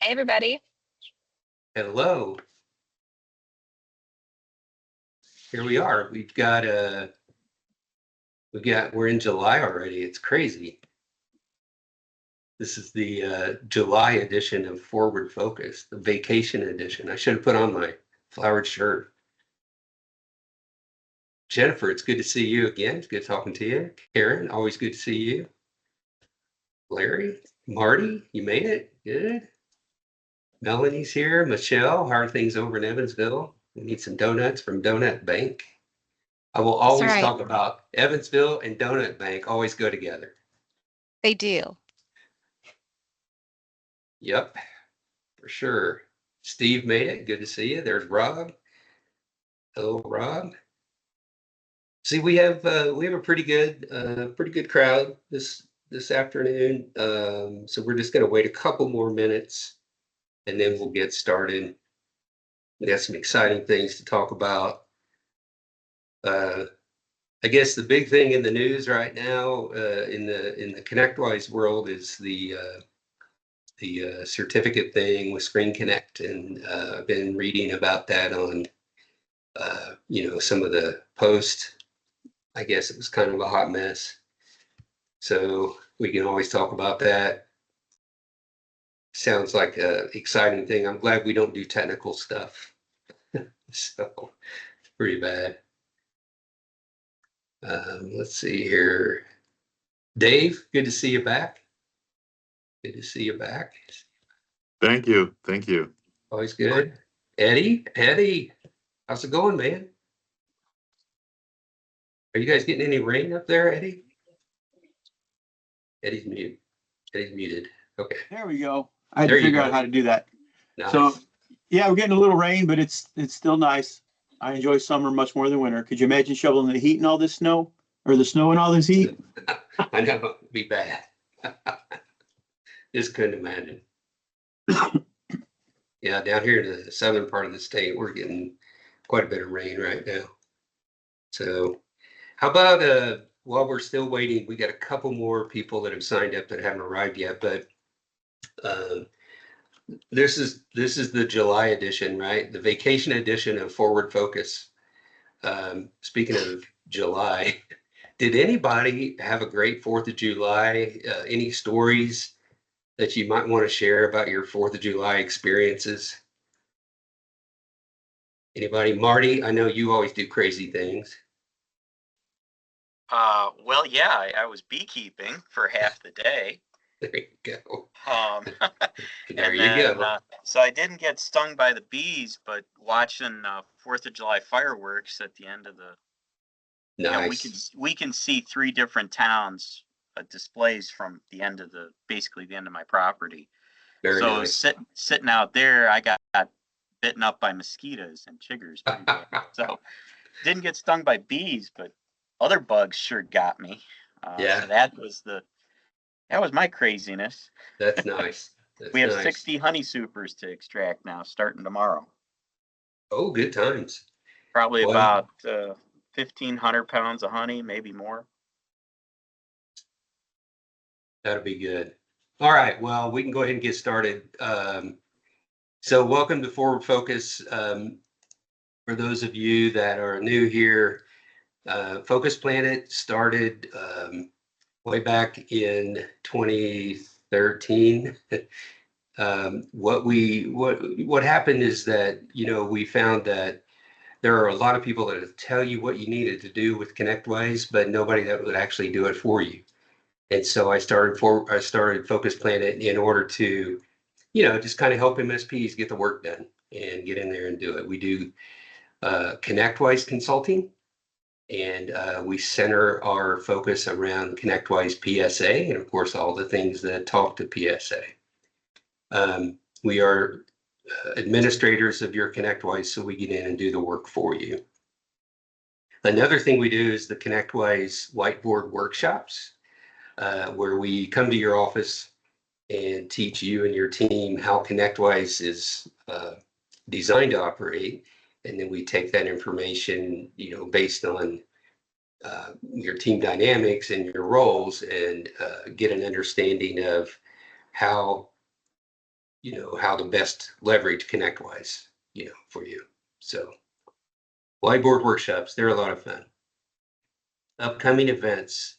Hey, everybody. Hello. Here we are. We're in July already. It's crazy. This is the July edition of Forward Focus, the vacation edition. I should have put on my flowered shirt. Jennifer, it's good to see you again. It's good talking to you. Karen, always good to see you. Larry, Marty, you made it. Good. Melanie's here. Michelle, how are things over in Evansville? We need some donuts from Donut Bank. I will That's always right. talk about Evansville and Donut Bank always go together. They do. Yep, for sure. Steve made it. Good to see you. There's Rob. Hello, Rob. See, we have a pretty good crowd this afternoon. So we're just going to wait a couple more minutes, and then we'll get started. We got some exciting things to talk about. I guess the big thing in the news right now in the ConnectWise world is the certificate thing with Screen Connect, and I've been reading about that on some of the posts. I guess it was kind of a hot mess, so we can always talk about that. Sounds like a exciting thing. I'm glad we don't do technical stuff. So it's pretty bad. Let's see here. Dave, good to see you back. Good to see you back. Thank you. Thank you. Always good. Eddie, how's it going, man? Are you guys getting any rain up there, Eddie? Eddie's mute. Eddie's muted. Okay. There we go. I had There to you figure go. out how to do that. Nice. So, yeah, we're getting a little rain, but it's still nice. I enjoy summer much more than winter. Could you imagine shoveling the heat and all this snow, or the snow and all this heat? I know it'd be bad. Just couldn't imagine. Yeah, down here in the southern part of the state, we're getting quite a bit of rain right now. So how about while we're still waiting, we got a couple more people that have signed up that haven't arrived yet, but this is the July edition, right? The vacation edition of Forward Focus. Speaking of July, did anybody have a great 4th of July? Any stories that you might want to share about your 4th of July experiences? Anybody? Marty, I know you always do crazy things. Well, yeah, I was beekeeping for half the day. There you go. There you go. So I didn't get stung by the bees, but watching 4th of July fireworks at the end of the, Nice. we can see 3 different towns displays from basically the end of my property. Very So nice. sitting out there, I got bitten up by mosquitoes and chiggers pretty bad. So didn't get stung by bees, but other bugs sure got me. Yeah. So that was my craziness. That's nice. We have nice. 60 honey supers to extract now, starting tomorrow. Oh, good times. Probably Well, about 1,500 pounds of honey, maybe more. that'll be good. All right. Well, we can go ahead and get started. So welcome to Forward Focus. For those of you that are new here, Focus Planet started way back in 2013. What happened is that, we found that there are a lot of people that would tell you what you needed to do with ConnectWise, but nobody that would actually do it for you. And so I started Focus Planet in order to, just kind of help MSPs get the work done and get in there and do it. We do ConnectWise consulting, and we center our focus around ConnectWise PSA, and of course all the things that talk to PSA. We are administrators of your ConnectWise, so we get in and do the work for you. Another thing we do is the ConnectWise whiteboard workshops, where we come to your office and teach you and your team how ConnectWise is designed to operate. And then we take that information, based on your team dynamics and your roles, and get an understanding of how how to best leverage ConnectWise, for you. So whiteboard workshops, they're a lot of fun. Upcoming events.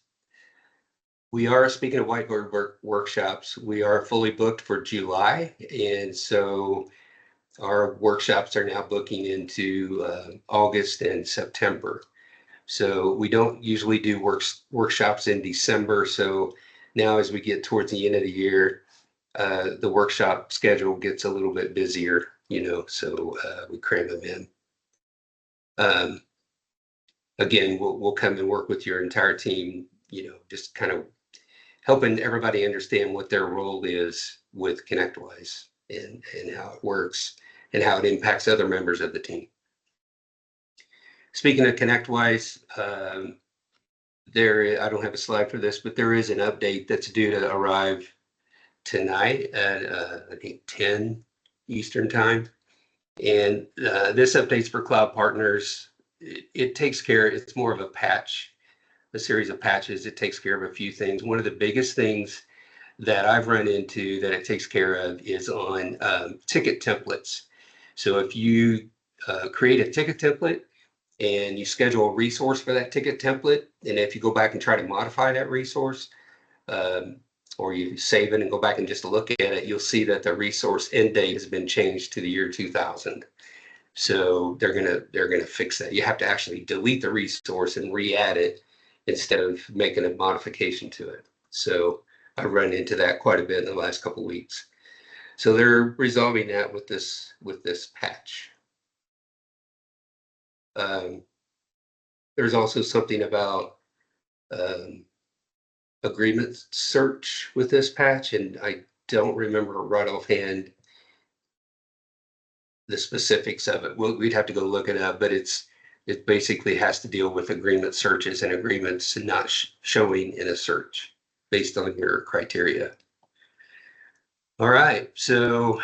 We are, speaking of whiteboard workshops, we are fully booked for July. And so our workshops are now booking into August and September. So we don't usually do workshops in December. So now as we get towards the end of the year, the workshop schedule gets a little bit busier, so we cram them in. Again, we'll come and work with your entire team, just kind of helping everybody understand what their role is with ConnectWise and how it works and how it impacts other members of the team. Speaking of ConnectWise, I don't have a slide for this, but there is an update that's due to arrive tonight at I think 10 Eastern time. And this update's for cloud partners. It takes care, it's more of a patch, a series of patches. It takes care of a few things. One of the biggest things that I've run into that it takes care of is on ticket templates. So if you create a ticket template and you schedule a resource for that ticket template, and if you go back and try to modify that resource, or you save it and go back and just look at it, you'll see that the resource end date has been changed to the year 2000. So they're gonna fix that. You have to actually delete the resource and re-add it instead of making a modification to it. So I run into that quite a bit in the last couple of weeks. So they're resolving that with this patch. There's also something about agreement search with this patch, and I don't remember right offhand the specifics of it. We'd have to go look it up, but it basically has to deal with agreement searches and agreements not showing in a search based on your criteria. All right, so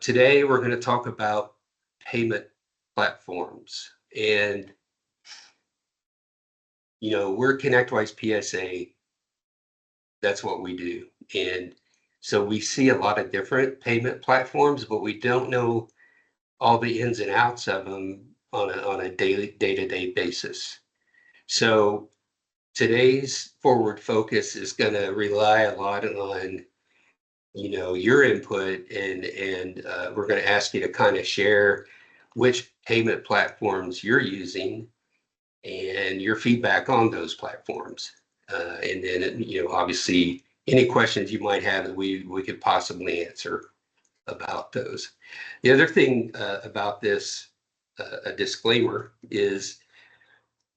today we're going to talk about payment platforms, and we're ConnectWise PSA. That's what we do, and so we see a lot of different payment platforms, but we don't know all the ins and outs of them on a day-to-day basis. So today's forward focus is going to rely a lot on your input, and we're going to ask you to kind of share which payment platforms you're using and your feedback on those platforms, and then obviously any questions you might have that we could possibly answer about those. The other thing about this, a disclaimer, is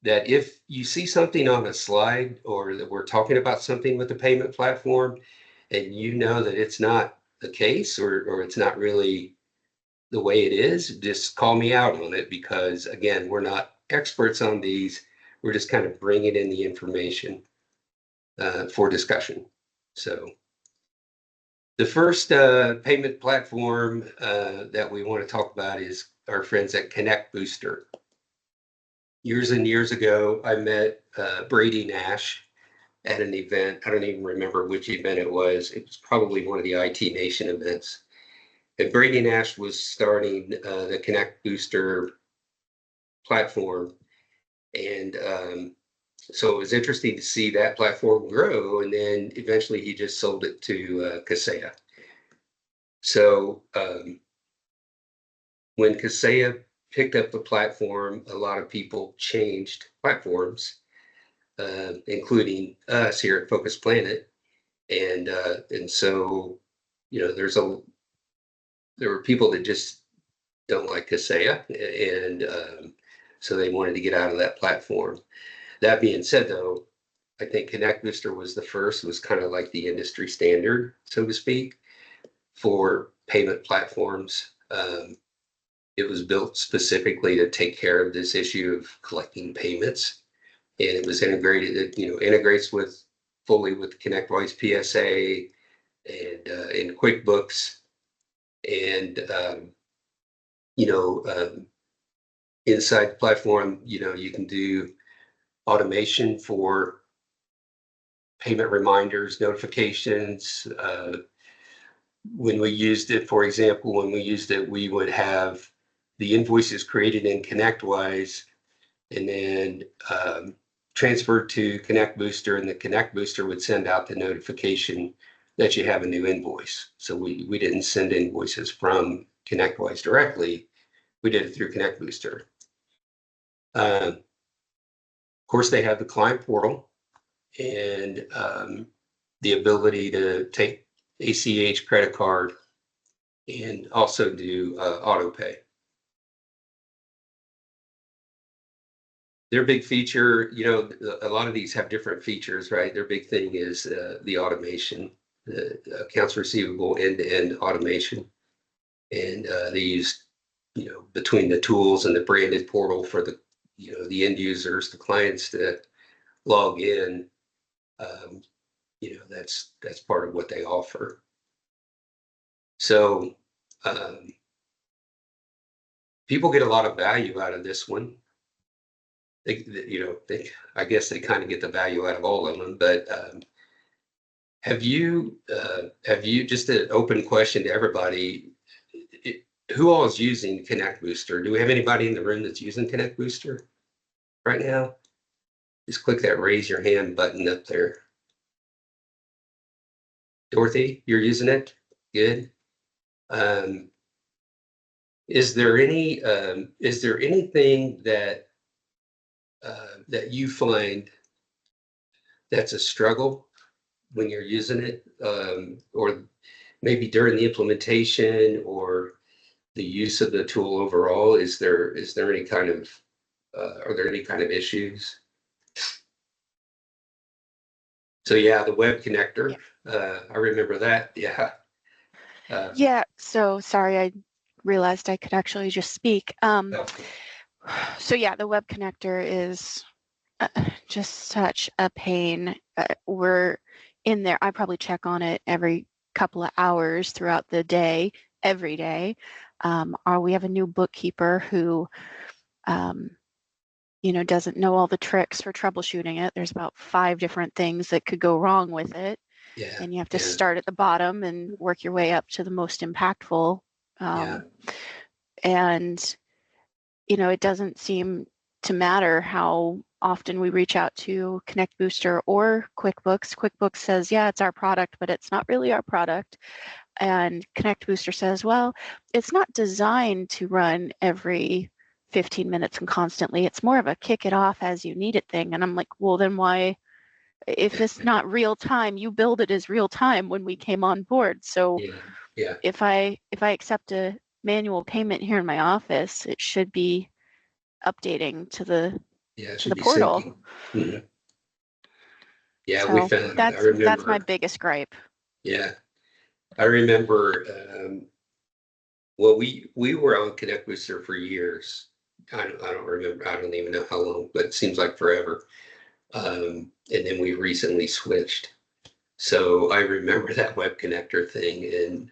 that if you see something on a slide or that we're talking about something with the payment platform and that it's not the case or it's not really the way it is, just call me out on it, because again, we're not experts on these. We're just kind of bringing in the information for discussion. So the first payment platform that we want to talk about is our friends at Connect Booster. Years and years ago, I met Brady Nash at an event. I don't even remember which event it was. It was probably one of the IT Nation events. And Brady Nash was starting the Connect Booster platform. And so it was interesting to see that platform grow. And then eventually he just sold it to Kaseya. So when Kaseya picked up the platform, a lot of people changed platforms, including us here at Focus Planet. And so, there were people that just don't like Kaseya, and so they wanted to get out of that platform. That being said, though, I think Connect Booster was the first. It was kind of like the industry standard, so to speak, for payment platforms. It was built specifically to take care of this issue of collecting payments, and it was integrated. It integrates fully with ConnectWise PSA and in QuickBooks, and inside the platform, you can do automation for payment reminders, notifications, when we used it, for example, when we used it, we would have the invoices created in ConnectWise and then transferred to Connect Booster, and the Connect Booster would send out the notification that you have a new invoice. So we didn't send invoices from ConnectWise directly. We did it through Connect Booster. Of course, they have the client portal and the ability to take ACH credit card and also do auto pay. Their big feature, you know, a lot of these have different features, right? Their big thing is the automation, the accounts receivable end-to-end automation. And they use, you know, between the tools and the branded portal for the, you know, the end users, the clients to log in. You know, that's part of what they offer. So people get a lot of value out of this one. I guess they kind of get the value out of all of them, but have you just an open question to everybody, who all is using Connect Booster? Do we have anybody in the room that's using Connect Booster right now? Just click that raise your hand button up there. Dorothy, you're using it? Good. Is there anything that that you find that's a struggle when you're using it, or maybe during the implementation or the use of the tool overall? Is there any kind of are there any kind of issues? So yeah, the web connector, I remember that. Yeah. Yeah, so sorry, I realized I could actually just speak. So yeah, the web connector is just such a pain. We're in there. I probably check on it every couple of hours throughout the day, every day. We have a new bookkeeper who, you know, doesn't know all the tricks for troubleshooting it. There's about 5 different things that could go wrong with it. Yeah. And you have to start at the bottom and work your way up to the most impactful. And, you know, it doesn't seem to matter how often we reach out to Connect Booster or QuickBooks. QuickBooks says, yeah, it's our product, but it's not really our product. And Connect Booster says, well, it's not designed to run every 15 minutes and constantly. It's more of a kick it off as you need it thing. And I'm like, well, then why? If it's not real time, you build it as real time when we came on board. So if I accept a manual payment here in my office, it should be updating to the portal. Mm-hmm. Yeah, so we found that's my biggest gripe. Yeah, I remember. Well, we were on Connect Booster for years. I don't remember. I don't even know how long, but it seems like forever. And then we recently switched. So I remember that web connector thing, and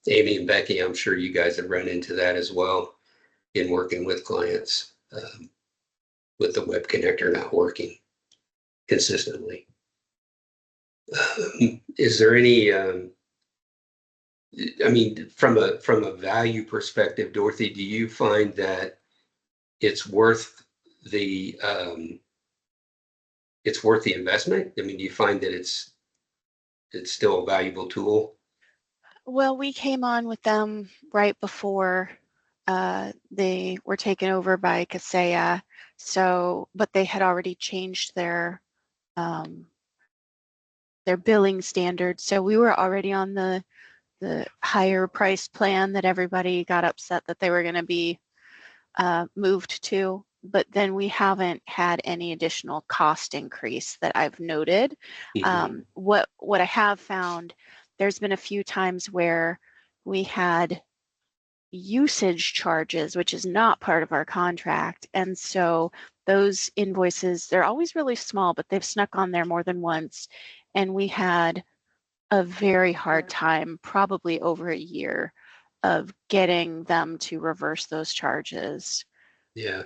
Amy and Becky, I'm sure you guys have run into that as well in working with clients, with the web connector not working consistently. Is there any, I mean, from a value perspective, Dorothy, do you find that it's worth the investment? I mean, do you find that it's still a valuable tool? Well, we came on with them right before they were taken over by Kaseya. So, but they had already changed their billing standards. So we were already on the higher price plan that everybody got upset that they were going to be moved to. But then we haven't had any additional cost increase that I've noted. Mm-hmm. What I have found, there's been a few times where we had usage charges, which is not part of our contract. And so those invoices, they're always really small, but they've snuck on there more than once. And we had a very hard time, probably over a year, of getting them to reverse those charges. Yeah.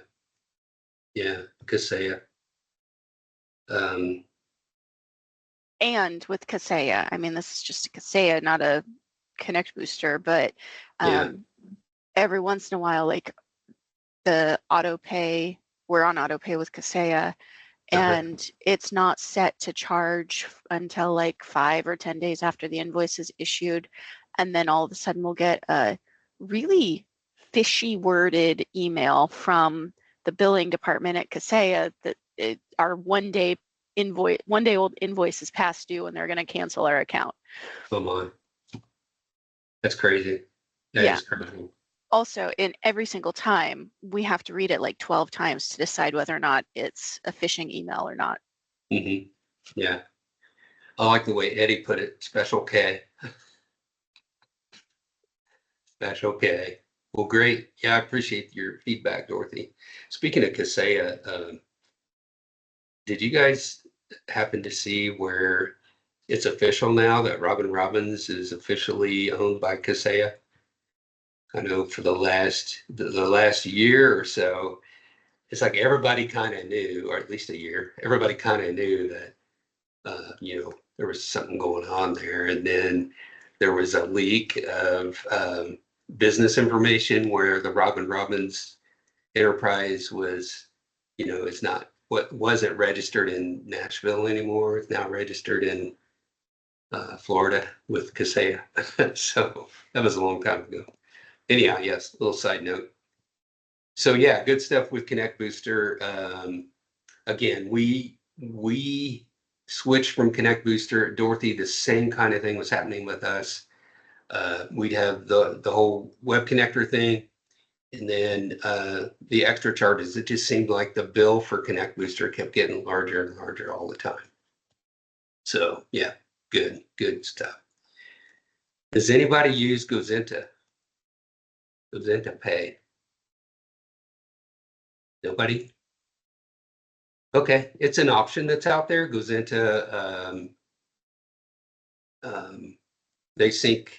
Kaseya. And with Kaseya, I mean, this is just a Kaseya, not a Connect Booster, but Yeah. every once in a while, like the auto pay, we're on auto pay with Kaseya, and it's not set to charge until like 5 or 10 days after the invoice is issued. And then all of a sudden we'll get a really fishy worded email from the billing department at Kaseya that our 1 day old invoice is past due and they're going to cancel our account. Oh my. That's crazy. That Yeah. is crazy. Also, in every single time, we have to read it like 12 times to decide whether or not it's a phishing email or not. Mm-hmm. Yeah. I like the way Eddie put it, special K. Special K. Well, great. Yeah, I appreciate your feedback, Dorothy. Speaking of Kaseya, did you guys happen to see where it's official now that Robin Robbins is officially owned by Kaseya? I know for the last year or so, it's like everybody kind of knew, or at least a year, everybody kind of knew that, there was something going on there. And then there was a leak of business information where the Robin Robbins enterprise was, it's not what wasn't registered in Nashville anymore. It's now registered in Florida with Kaseya. So that was a long time ago. Anyhow, yes, little side note. So yeah, good stuff with Connect Booster. Again, we switched from Connect Booster. Dorothy, the same kind of thing was happening with us. We'd have the whole web connector thing, and then the extra charges. It just seemed like the bill for Connect Booster kept getting larger and larger all the time. So yeah, good stuff. Does anybody use GoZynta Pay? Nobody? Okay, it's an option that's out there. GoZynta, they sync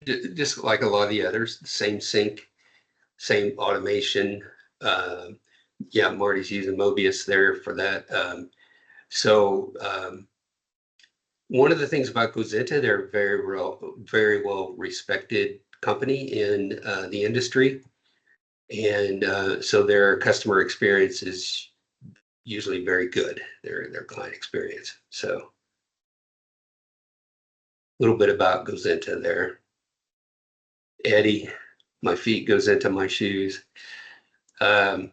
just like a lot of the others, same sync, same automation. Yeah, Marty's using Mobius there for that. One of the things about GoZynta, they're very well respected company in the industry. And so their customer experience is usually very good, their client experience. So a little bit about GoZynta there. Eddie, my feet goes into my shoes. It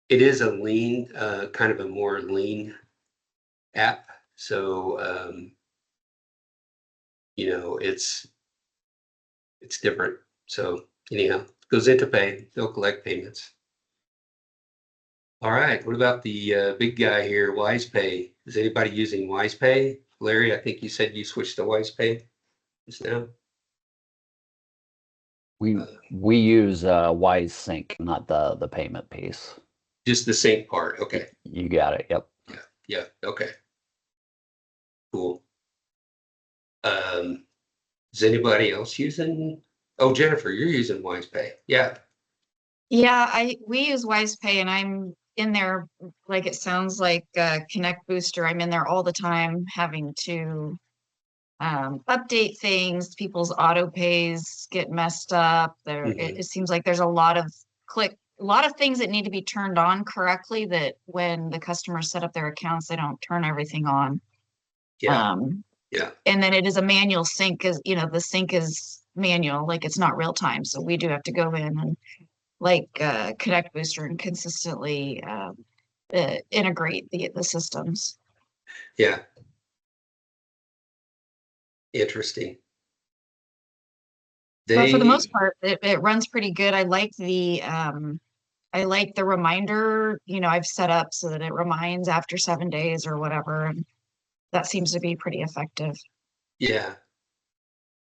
is a lean, kind of a more lean app. So, it's different. So anyhow, GoZynta Pay, they'll collect payments. All right, what about the big guy here, WisePay? Is anybody using WisePay? Larry, I think you said you switched to WisePay just now. We use WiseSync, not the payment piece. Just the sync part. Okay. You got it. Yep. Yeah. Okay. Cool. Is anybody else using? Oh, Jennifer, you're using WisePay. Yeah. Yeah, we use WisePay and I'm in there, like it sounds like Connect Booster. I'm in there all the time having to update things. People's auto pays get messed up. It seems like there's a lot of things that need to be turned on correctly that when the customers set up their accounts, they don't turn everything on. Yeah. Yeah. And then it is a manual sync, because the sync is manual, like it's not real time. So we do have to go in and Connect Booster and consistently integrate the systems. Yeah. Interesting. But for the most part, it runs pretty good. I like the reminder, I've set up so that it reminds after 7 days or whatever. And that seems to be pretty effective. Yeah.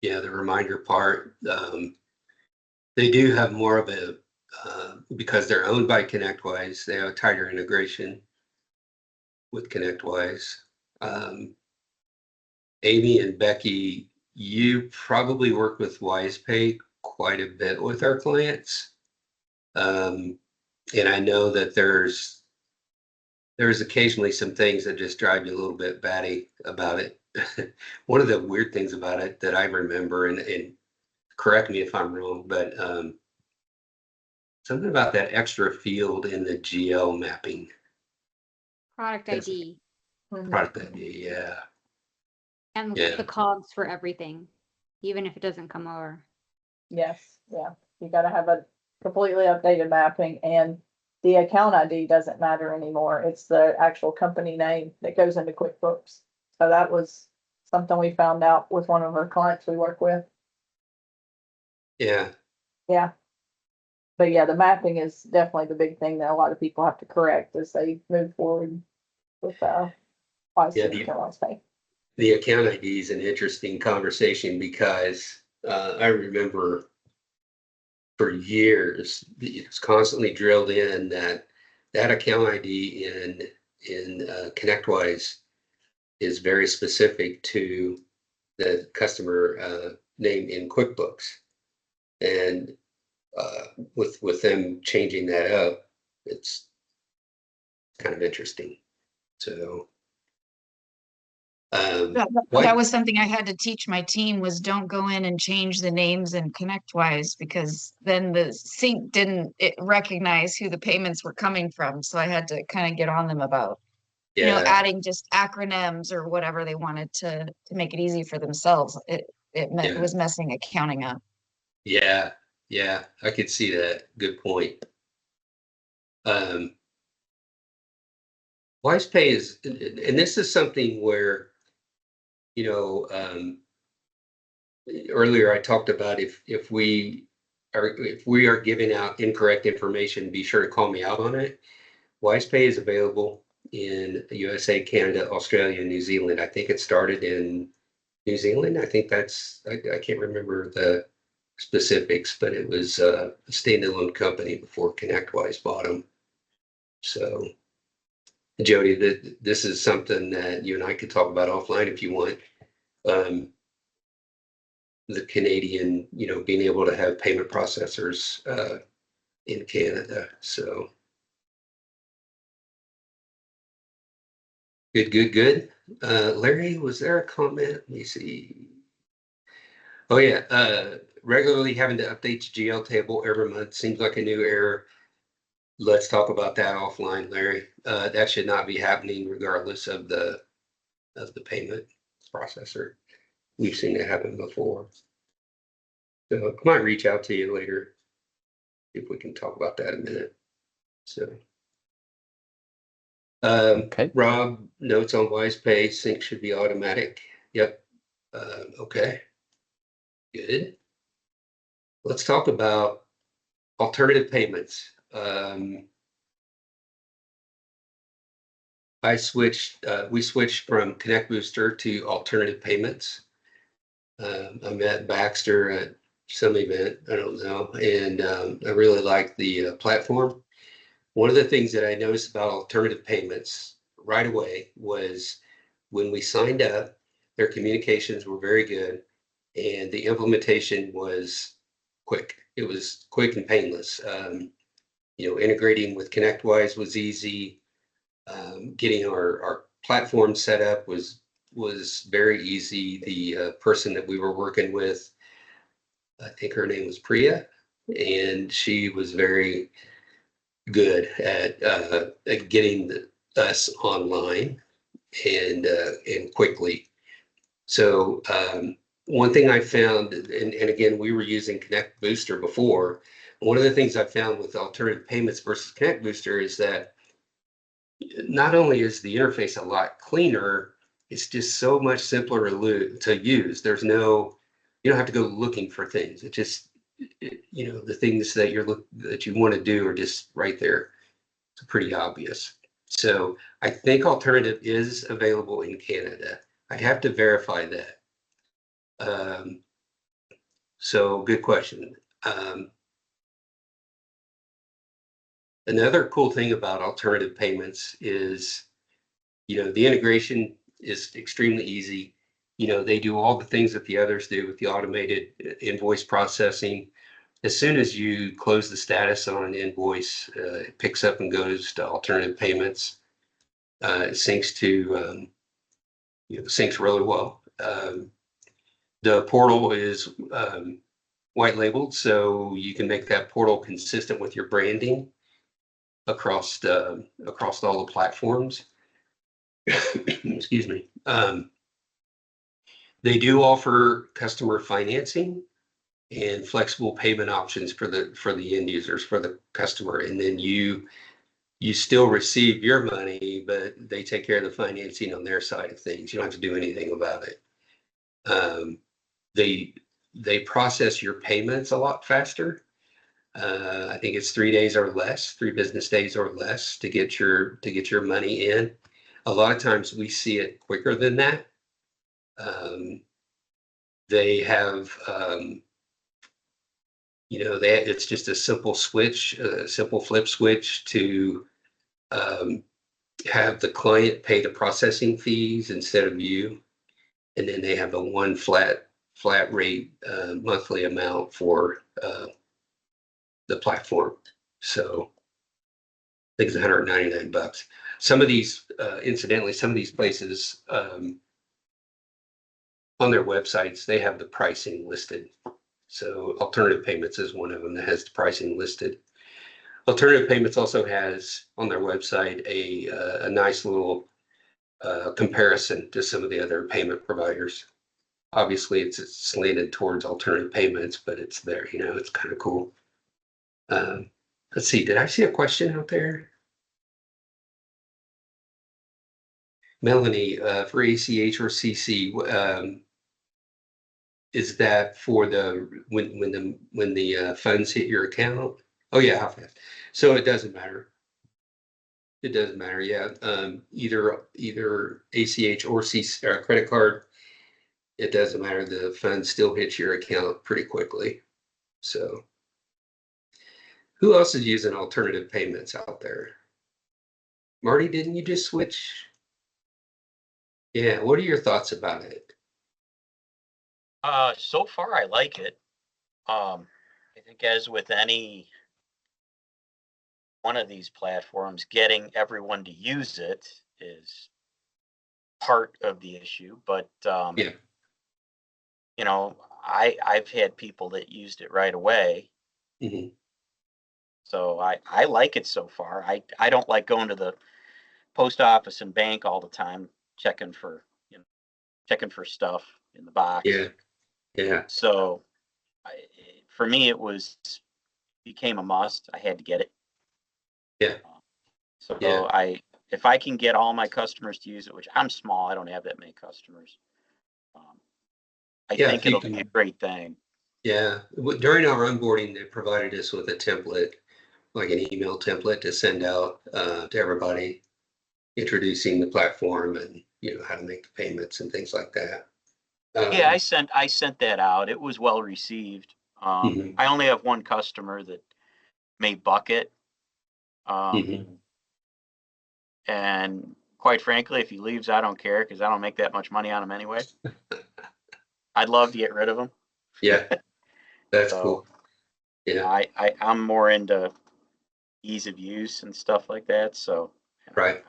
Yeah, the reminder part. They do have more of a, because they're owned by ConnectWise, they have a tighter integration with ConnectWise. Amy and Becky, you probably work with WisePay quite a bit with our clients. And I know that there's there's occasionally some things that just drive you a little bit batty about it. One of the weird things about it that I remember, and correct me if I'm wrong, but something about that extra field in the GL mapping. Product That's- ID Product ID, yeah. and Yeah. the cogs for everything, even if it doesn't come over. Yes, yeah, you gotta have a completely updated mapping, and the account ID doesn't matter anymore. It's the actual company name that goes into QuickBooks. So that was something we found out with one of our clients we work with. Yeah, Yeah. But yeah, the mapping is definitely the big thing that a lot of people have to correct as they move forward with WisePay and WisePay. the account ID is an interesting conversation because I remember for years it's constantly drilled in that account ID in ConnectWise is very specific to the customer name in QuickBooks, and with them changing that up, it's kind of interesting. So That was something I had to teach my team, was don't go in and change the names in ConnectWise, because then the sync didn't recognize who the payments were coming from. So I had to kind of get on them about, yeah, adding just acronyms or whatever they wanted to make it easy for themselves. It was messing accounting up. yeah, I could see that. Good point. WisePay is, and this is something where, earlier I talked about if we are giving out incorrect information, be sure to call me out on it. WisePay is available in USA, Canada, Australia, and New Zealand. I think it started in New Zealand. I think I can't remember the specifics, but it was a standalone company before ConnectWise bought them. So, Jody, this is something that you and I could talk about offline if you want. The Canadian, being able to have payment processors in Canada. So good. Larry, was there a comment? Let me see. Oh yeah, regularly having to update the GL table every month seems like a new error. Let's talk about that offline, Larry. That should not be happening regardless of the payment processor. We've seen it happen before. So I might reach out to you later if we can talk about that in a minute. So Okay. Rob, notes on WisePay, sync should be automatic. Yep. Okay. Good. Let's talk about alternative payments. We switched from Connect Booster to alternative payments. I met Baxter at some event, I don't know, and I really like the platform. One of the things that I noticed about alternative payments right away was when we signed up, their communications were very good, and the implementation was quick. It was quick and painless. Integrating with ConnectWise was easy. Getting our platform set up was very easy. The person that we were working with, I think her name was Priya, and she was very good at getting us online and quickly. So one thing I found, and again, we were using Connect Booster before. One of the things I found with alternative payments versus Connect Booster is that not only is the interface a lot cleaner, it's just so much simpler to use. You don't have to go looking for things. It just, the things that you want to do are just right there. It's pretty obvious. So I think alternative is available in Canada. I'd have to verify that. So good question. Another cool thing about alternative payments is, the integration is extremely easy. They do all the things that the others do with the automated invoice processing. As soon as you close the status on an invoice, it picks up and goes to alternative payments. It syncs to, syncs really well. The portal is white labeled, so you can make that portal consistent with your branding across all the platforms. Excuse me. They do offer customer financing and flexible payment options for the end users, for the customer, and then you still receive your money, but they take care of the financing on their side of things. You don't have to do anything about it. They process your payments a lot faster. I think it's 3 days or less, 3 business days or less to get your money in. A lot of times we see it quicker than that. They have, it's just a simple switch, a simple flip switch to have the client pay the processing fees instead of you. And then they have a one flat rate monthly amount for the platform. So I think it's $199. Some of these, incidentally, some of these places on their websites, they have the pricing listed. So Alternative Payments is one of them that has the pricing listed. Alternative Payments also has on their website a nice little comparison to some of the other payment providers. Obviously, it's slanted towards Alternative Payments, but it's there. It's kind of cool. Let's see. Did I see a question out there? Melanie, for ACH or CC, is that for when the funds hit your account? Oh yeah, how fast? So it doesn't matter. It doesn't matter. Yeah, either ACH or CC or credit card. It doesn't matter. The funds still hit your account pretty quickly. So, who else is using Alternative Payments out there? Marty, didn't you just switch? Yeah. What are your thoughts about it? So far I like it. I think as with any one of these platforms, getting everyone to use it is part of the issue. But Yeah. I've had people that used it right away. Mm-hmm. So I like it so far. I don't like going to the post office and bank all the time checking for stuff in the box. Yeah. Yeah. So for me, became a must. I had to get it. Yeah. So Yeah. if I can get all my customers to use it, which I'm small, I don't have that many customers. I think it'll be a great thing. Yeah. During our onboarding, they provided us with a template, like an email template to send out to everybody, introducing the platform and how to make the payments and things like that. Yeah, I sent that out. It was well received. Mhm. I only have one customer that may buck it. Mhm. And quite frankly, if he leaves, I don't care because I don't make that much money on him anyway. I'd love to get rid of him. Yeah, that's So, cool. Yeah, I'm more into ease of use and stuff like that. So, right.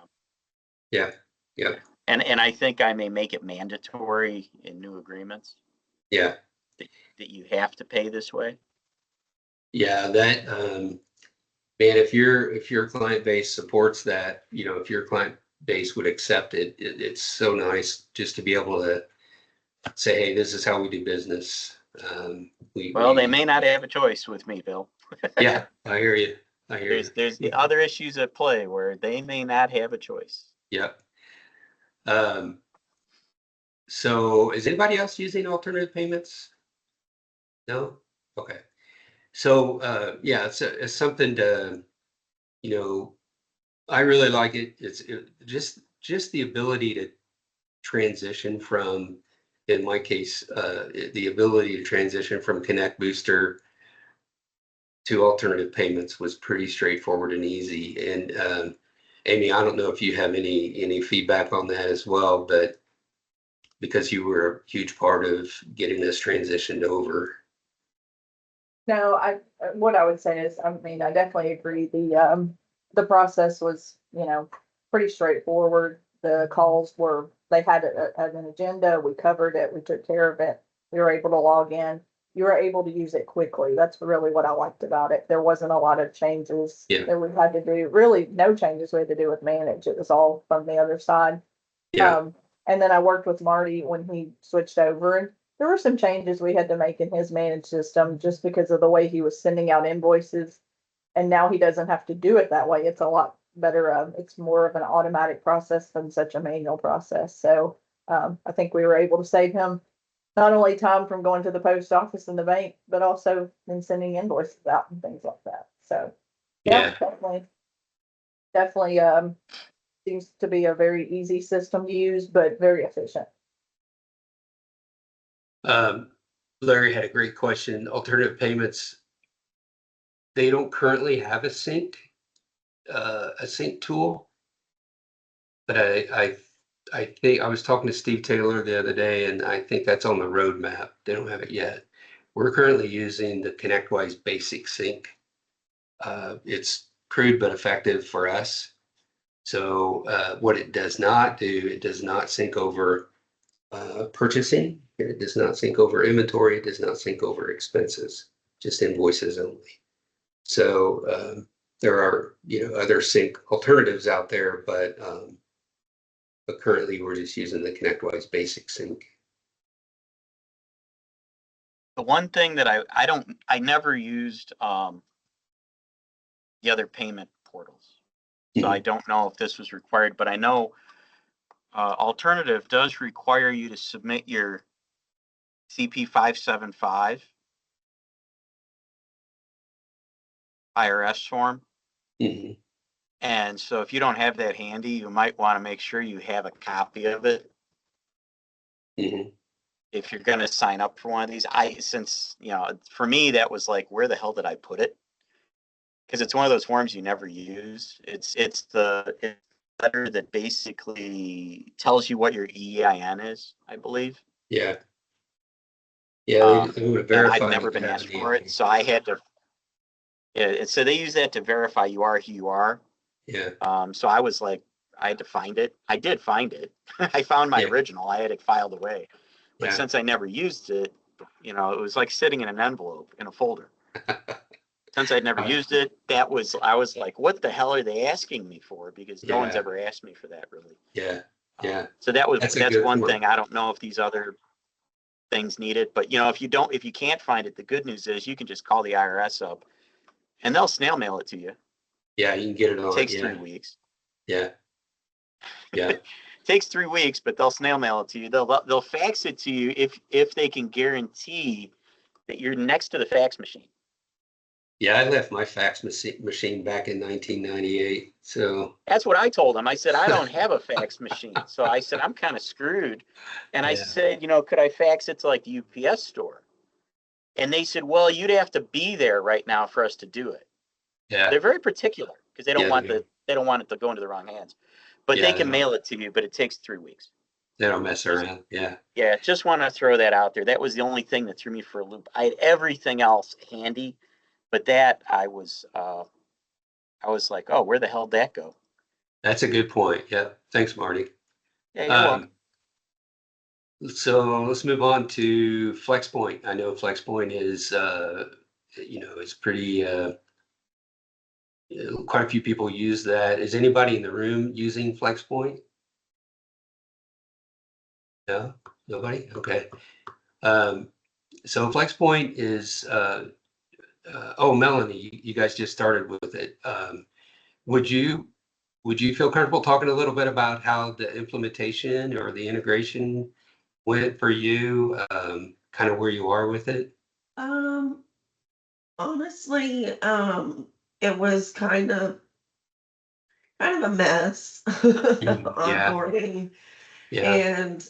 Yeah, yeah, and I think I may make it mandatory in new agreements yeah, that you have to pay this way. yeah. That man, if your client base supports that, if your client base would accept it, it's so nice just to be able to say, hey, this is how we do business. They may not have a choice with me, Bill. Yeah, I hear you. I hear you. There's other issues at play where they may not have a choice. Yep. So is anybody else using Alternative Payments? No? Okay. So yeah, it's something to, I really like it. It's just the ability to transition from, in my case, the ability to transition from Connect Booster to Alternative Payments was pretty straightforward and easy. And Amy, I don't know if you have any feedback on that as well, but because you were a huge part of getting this transitioned over. No, what I would say is, I mean, I definitely agree. The process was, pretty straightforward. The calls were, they had an agenda, we covered it, we took care of it. We were able to log in. You were able to use it quickly. That's really what I liked about it. There wasn't a lot of changes that we had to do. Really, no changes we had to do with manage. It was all from the other side. Yeah. And then I worked with Marty when he switched over, and there were some changes we had to make in his managed system just because of the way he was sending out invoices. And now he doesn't have to do it that way. It's a lot better. It's more of an automatic process than such a manual process. So I think we were able to save him not only time from going to the post office and the bank, but also in sending invoices out and things like that. So yeah. Definitely seems to be a very easy system to use, but very efficient. Larry had a great question. Alternative payments, they don't currently have a sync tool, but I think I was talking to Steve Taylor the other day, and I think that's on the roadmap. They don't have it yet. We're currently using the ConnectWise Basic Sync. It's crude but effective for us. So what it does not do, it does not sync over purchasing. It does not sync over inventory. It does not sync over expenses, just invoices only. So there are, other sync alternatives out there, but currently we're just using the ConnectWise Basic Sync. The one thing that I never used the other payment portals. So I don't know if this was required, but I know Alternative does require you to submit your CP 575 IRS form. Mm-hmm. And so if you don't have that handy, you might want to make sure you have a copy of it. Mm-hmm. If you're going to sign up for one of these, for me, that was like, where the hell did I put it? Because it's one of those forms you never use. It's the letter that basically tells you what your EIN is, I believe. Yeah. Yeah, they would verify. And I've never been asked for it, so I had to. Yeah, so they use that to verify you are who you are. Yeah. So I was like, I had to find it. I did find it. I found my original. I had it filed away, but since I never used it, it was like sitting in an envelope in a folder. Since I'd never used it, I was like, what the hell are they asking me for? Because no one's ever asked me for that, really. Yeah. Yeah. So that's one thing. I don't know if these other things need it, but if you can't find it, the good news is you can just call the IRS up and they'll snail mail it to you. Yeah, you can get it on. It takes 3 weeks. Yeah. Yeah. It takes 3 weeks, but they'll snail mail it to you. They'll fax it to you if they can guarantee that you're next to the fax machine. Yeah, I left my fax machine back in 1998. So that's what I told them. I said, I don't have a fax machine. So I said, I'm kind of screwed. And I said, could I fax it to like the UPS store? And they said, well, you'd have to be there right now for us to do it. Yeah. They're very particular because they don't want it to go into the wrong hands. But they can mail it to you, but it takes 3 weeks. They don't mess around. Yeah. Yeah, just want to throw that out there. That was the only thing that threw me for a loop. I had everything else handy. But that I was like, oh, where the hell did that go? That's a good point. Yeah. Thanks, Marty. Yeah, you're welcome. So let's move on to FlexPoint. I know FlexPoint is, is pretty, quite a few people use that. Is anybody in the room using FlexPoint? No, nobody? Okay. So FlexPoint is, Melanie, you guys just started with it. Would you feel comfortable talking a little bit about how the implementation or the integration went for you, kind of where you are with it? Honestly, it was kind of a mess onboarding. Yeah. And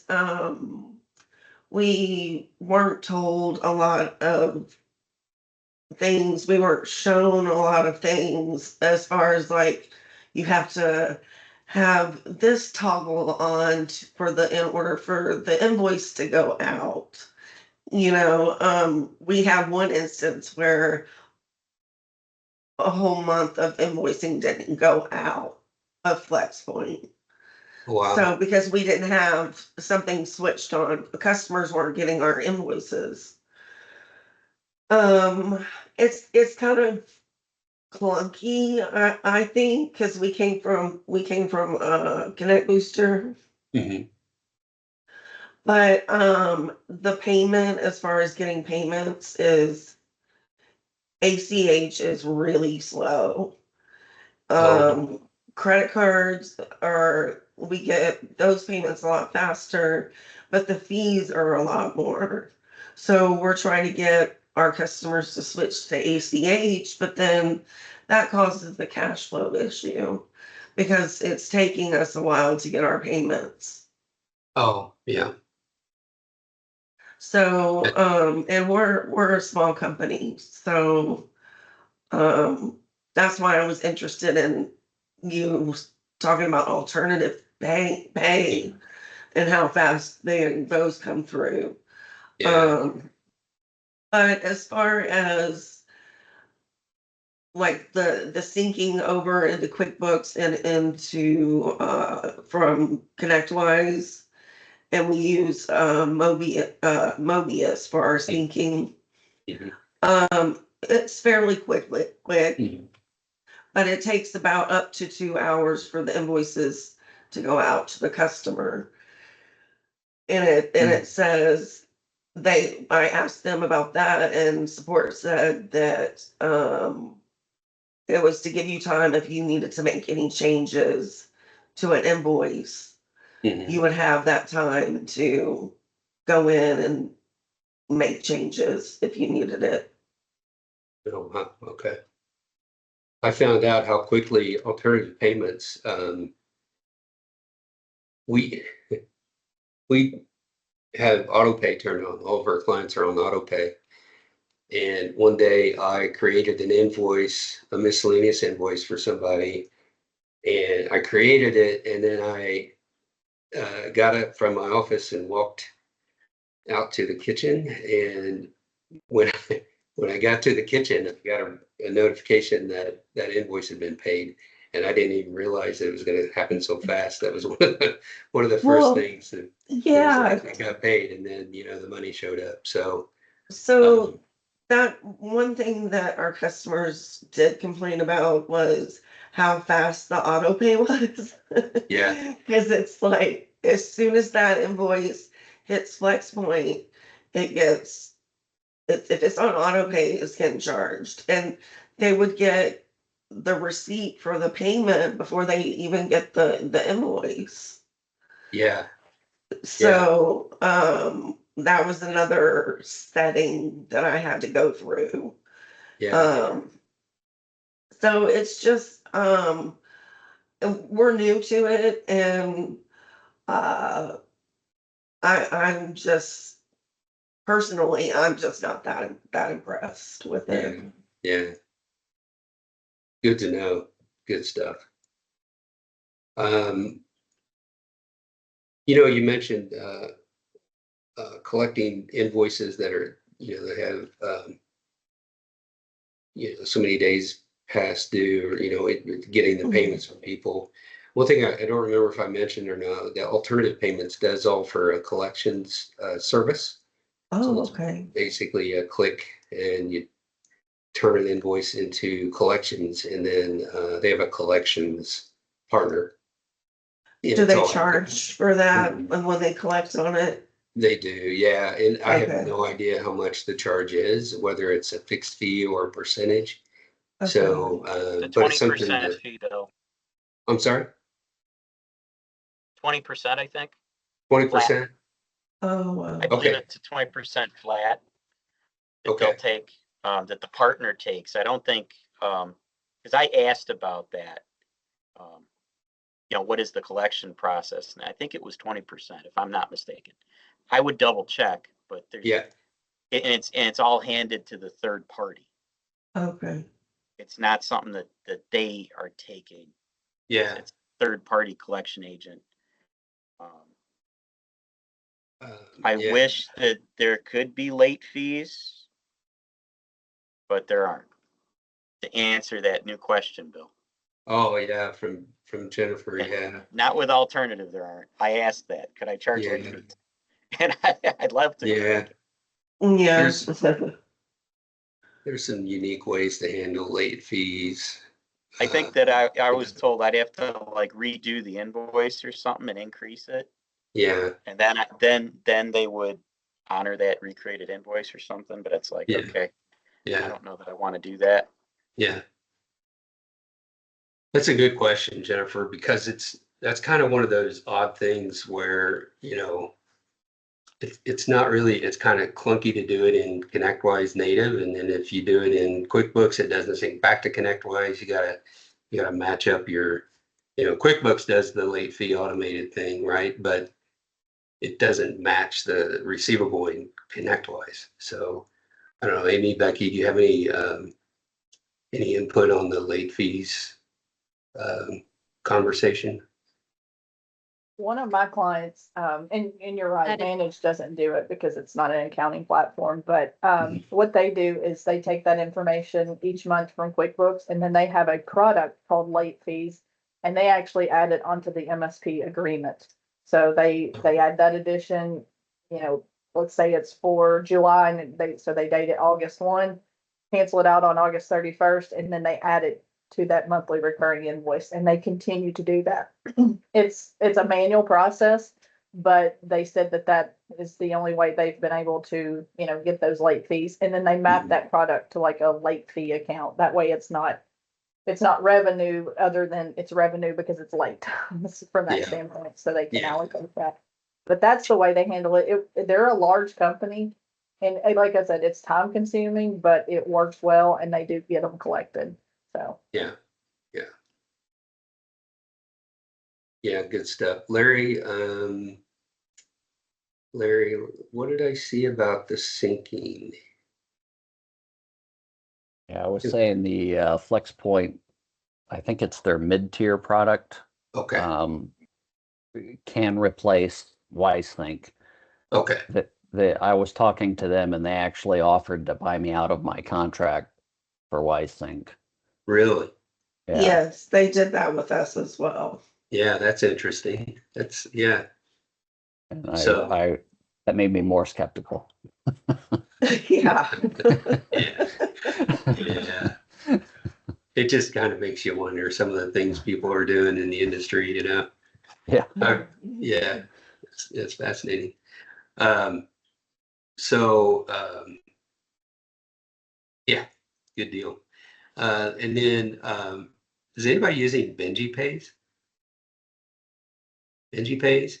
we weren't told a lot of things. We weren't shown a lot of things as far as like you have to have this toggle on in order for the invoice to go out. We had one instance where a whole month of invoicing didn't go out, of FlexPoint. Wow. So because we didn't have something switched on, the customers weren't getting our invoices. It's kind of clunky, I think, because we came from Connect Booster. Mhm. But the payment, as far as getting payments, is ACH is really slow. Oh. Credit cards we get those payments a lot faster, but the fees are a lot more. So we're trying to get our customers to switch to ACH, but then that causes the cash flow issue because it's taking us a while to get our payments. Oh, yeah. So, and we're a small company, so that's why I was interested in you talking about alternative pay and how fast those come through. Yeah. But as far as like the syncing over into QuickBooks and into from ConnectWise, and we use Mobius for our syncing. Mhm. It's fairly quick, Mhm. but it takes about up to 2 hours for the invoices to go out to the customer. And it says I asked them about that, and support said that it was to give you time if you needed to make any changes to an invoice. Mhm. You would have that time to go in and make changes if you needed it. Oh, wow. Okay. I found out how quickly alternative payments, we we have auto pay turned on. All of our clients are on auto pay. And one day I created an invoice, a miscellaneous invoice for somebody, and I created it, and then I got up from my office and walked out to the kitchen. And when when I got to the kitchen, I got a notification that that invoice had been paid, and I didn't even realize that it was going to happen so fast. That was one of the first Well, things that it was yeah. like I got paid, and then the money showed up. So So that one thing that our customers did complain about was how fast the auto pay was. yeah, Because it's like as soon as that invoice hits FlexPoint, if it's on auto pay, it's getting charged. And they would get the receipt for the payment before they even get the invoice. yeah, So that was another setting that I had to go through. yeah. So it's just we're new to it, and I'm just personally I'm just not that impressed with Yeah, it. yeah. Good to know. Good stuff. Um, you mentioned collecting invoices that are, that have, so many days past due, or, getting the payments from people. One thing I don't remember if I mentioned or not, the alternative payments does offer a collections service. So Oh, it's okay. basically a click and you turn an invoice into collections, and then they have a collections partner. And Do it's they all charge for that Mhm. when they collect on it? They do, yeah. And I have Okay. no idea how much the charge is, whether it's a fixed fee or a percentage. Okay. So, The but it's something 20% that, fee though, I'm sorry, 20%, I think, flat. 20%? Oh, wow. I believe Okay, it's a 20% flat that they'll okay, take, that the partner takes. I don't think, because I asked about that. Um, what is the collection process? And I think it was 20%, if I'm not mistaken. I would double check, but yeah, it's all handed to the third party. Okay. It's not something that they are taking. yeah. It's third party collection agent. I Yeah, wish that there could be late fees, but there aren't. To answer that new question, Bill. Oh, yeah, from Jennifer, yeah. Not with alternative, there aren't. I asked that. Could I charge late Yeah. fees? And I'd love to. Yeah, Yeah. there's some unique ways to handle late fees. I think that I was told I'd have to like redo the invoice or something and increase it. Yeah, And then they would honor that recreated invoice or something, but it's like, Yeah. okay, I yeah, don't know that I want to do that. yeah. That's a good question, Jennifer, because that's kind of one of those odd things where, it's not really, it's kind of clunky to do it in ConnectWise native. And then if you do it in QuickBooks, it doesn't sync back to ConnectWise. You gotta match up your, QuickBooks does the late fee automated thing, right? But it doesn't match the receivable in ConnectWise. So I don't know, Amy, Becky, do you have any input on the late fees conversation? One of my clients, and you're right, That is- Manage doesn't do it because it's not an accounting platform, but what they do is they take that information each month from QuickBooks and then they have a product called late fees and they actually add it onto the MSP agreement. So they add that addition, let's say it's for July and they date it August 1, cancel it out on August 31st, and then they add it to that monthly recurring invoice and they continue to do that. It's a manual process, but they said that is the only way they've been able to, get those late fees. And then they map that product to like a late fee account. That way it's not revenue other than it's revenue because it's late from that Yeah. standpoint. So they can Yeah. allocate that. But that's the way they handle it. They're a large company. And like I said, it's time consuming, but it works well and they do get them collected. So. Yeah, yeah. Yeah, good stuff. Larry, what did I see about the syncing? Yeah, I was saying the FlexPoint, I think it's their mid-tier product, Okay, can replace WiseThink. okay, I was talking to them and they actually offered to buy me out of my contract for WiseThink. really? Yeah. Yes, they did that with us as well. Yeah, that's interesting. Yeah. And So- that made me more skeptical. Yeah. Yeah. Yeah. It just kind of makes you wonder some of the things people are doing in the industry, Yeah. Yeah, it's fascinating. Yeah, good deal. And then, is anybody using BenjiPays? BenjiPays?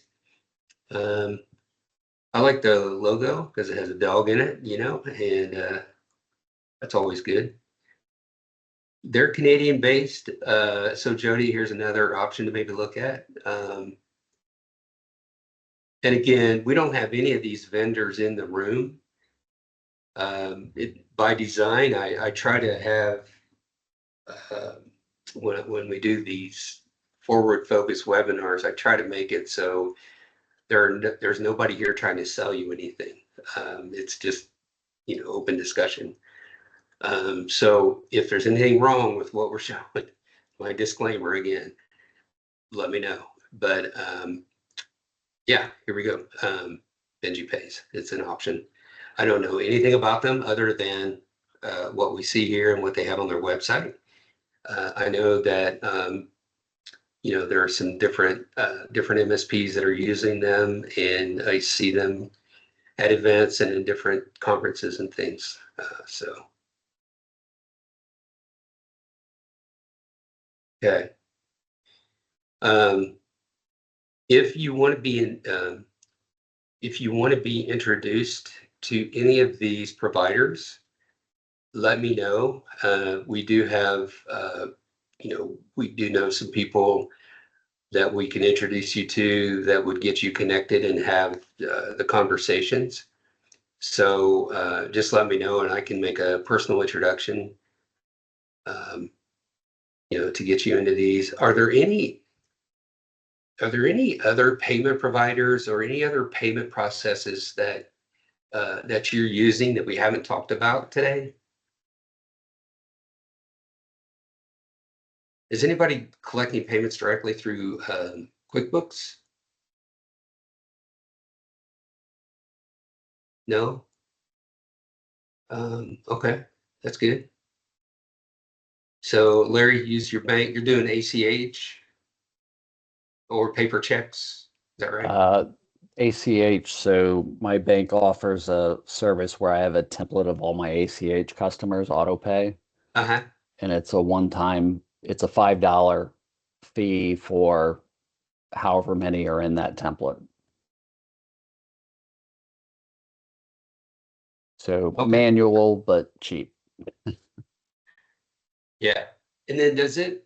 I like the logo because it has a dog in it, and that's always good. They're Canadian based. So Jody, here's another option to maybe look at. And again, we don't have any of these vendors in the room. By design, I try to have, when we do these forward focused webinars, I try to make it so there's nobody here trying to sell you anything. It's just, open discussion. So if there's anything wrong with what we're showing, my disclaimer again, let me know. But yeah, here we go. BenjiPays, it's an option. I don't know anything about them other than what we see here and what they have on their website. I know that there are some different MSPs that are using them, and I see them at events and in different conferences and things. Okay. If you want to be introduced to any of these providers, let me know. We do have, we do know some people that we can introduce you to that would get you connected and have the conversations. So just let me know and I can make a personal introduction, to get you into these. Are there any other payment providers or any other payment processes that you're using that we haven't talked about today? Is anybody collecting payments directly through QuickBooks? No? Okay, that's good. So Larry, use your bank, you're doing ACH or paper checks, is that right? ACH. So my bank offers a service where I have a template of all my ACH customers auto pay, Uh-huh. and it's a one-time, it's a $5 fee for however many are in that template. So Okay. manual, but cheap. Yeah. And then does it,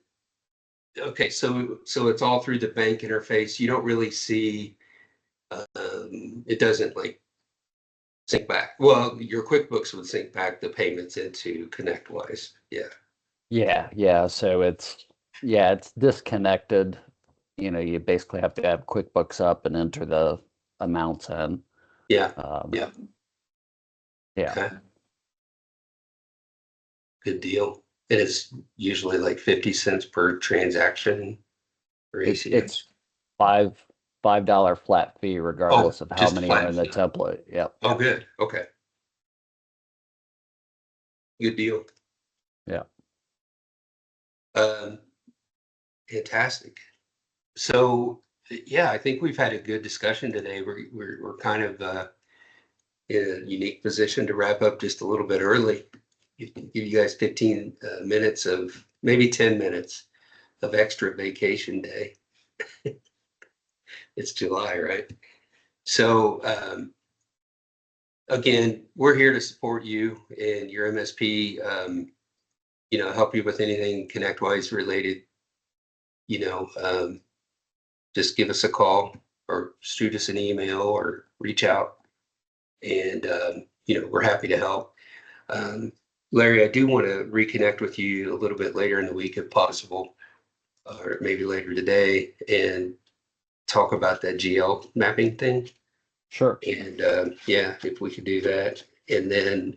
okay, so it's all through the bank interface. You don't really see, it doesn't like sync back. Well, your QuickBooks would sync back the payments into ConnectWise. Yeah. Yeah. So it's disconnected. You know, you basically have to have QuickBooks up and enter the amounts in. Yeah. Yeah. Okay. Good deal. And it's usually like 50 cents per transaction for ACH. It's $5 flat fee regardless of how just many flat are in the fee. template. Yep. Oh, good. Okay. Good deal. Yeah. Fantastic. So yeah, I think we've had a good discussion today. We're kind of in a unique position to wrap up just a little bit early. Give you guys 15 minutes of maybe 10 minutes of extra vacation day. It's July, right? So again, we're here to support you and your MSP. Help you with anything ConnectWise related. Just give us a call or shoot us an email or reach out, and we're happy to help. Larry, I do want to reconnect with you a little bit later in the week if possible, or maybe later today, and talk about that GL mapping thing. Sure. And if we could do that. And then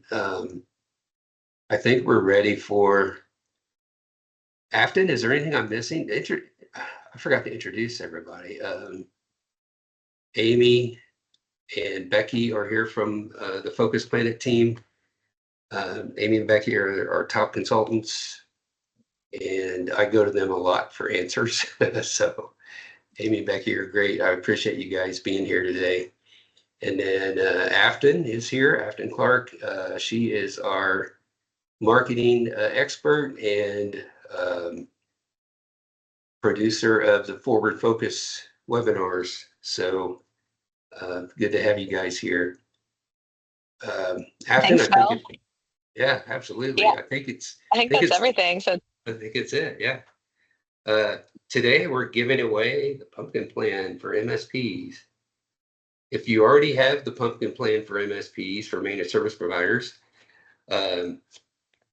I think we're ready for Afton. Is there anything I'm missing? I forgot to introduce everybody. Amy and Becky are here from the Focus Planet team. Amy and Becky are our top consultants, and I go to them a lot for answers. So Amy and Becky are great. I appreciate you guys being here today. And then Afton is here, Afton Clark. She is our marketing expert and producer of the Forward Focus webinars. So good to have you guys here. Afton, Thanks, Bill. Yeah, absolutely. Yeah. I think that's it's everything. So I think it's it. Yeah. Today we're giving away the pumpkin plan for MSPs. If you already have the pumpkin plan for MSPs, for managed service providers,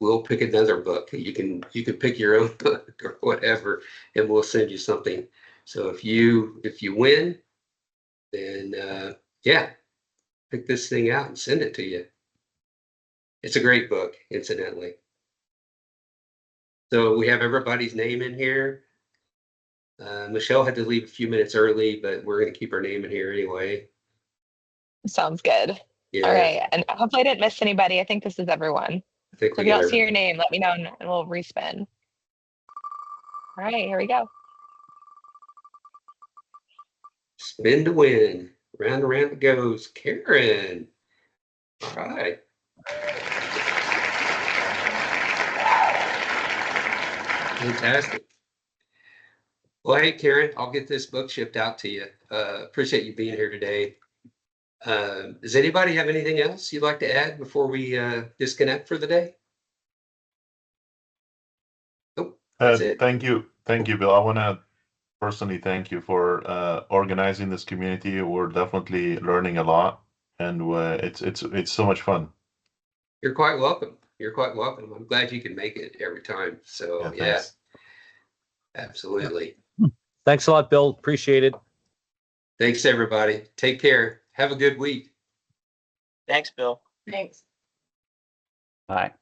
we'll pick another book. You can pick your own book or whatever, and we'll send you something. So if you win, then pick this thing out and send it to you. It's a great book, incidentally. So we have everybody's name in here. Michelle had to leave a few minutes early, but we're going to keep her name in here anyway. sounds good. Yeah. All right. And hopefully I didn't miss anybody. I think this is everyone. I think So if you don't see your name, let me know and we'll respin. All right, here we go. Spin to win. Round and round it goes. Karen. All right. Fantastic. Well, hey, Karen, I'll get this book shipped out to you. Appreciate you being here today. Does anybody have anything else you'd like to add before we disconnect for the day? Oh, that's it. Thank you, Bill. I want to personally thank you for organizing this community. We're definitely learning a lot, and it's so much fun. You're quite welcome. You're quite welcome. I'm glad you can make it every time. So yeah, absolutely. Thanks a lot, Bill. Appreciate it. Thanks, everybody. Take care. Have a good week. Thanks, Bill. Thanks. Bye.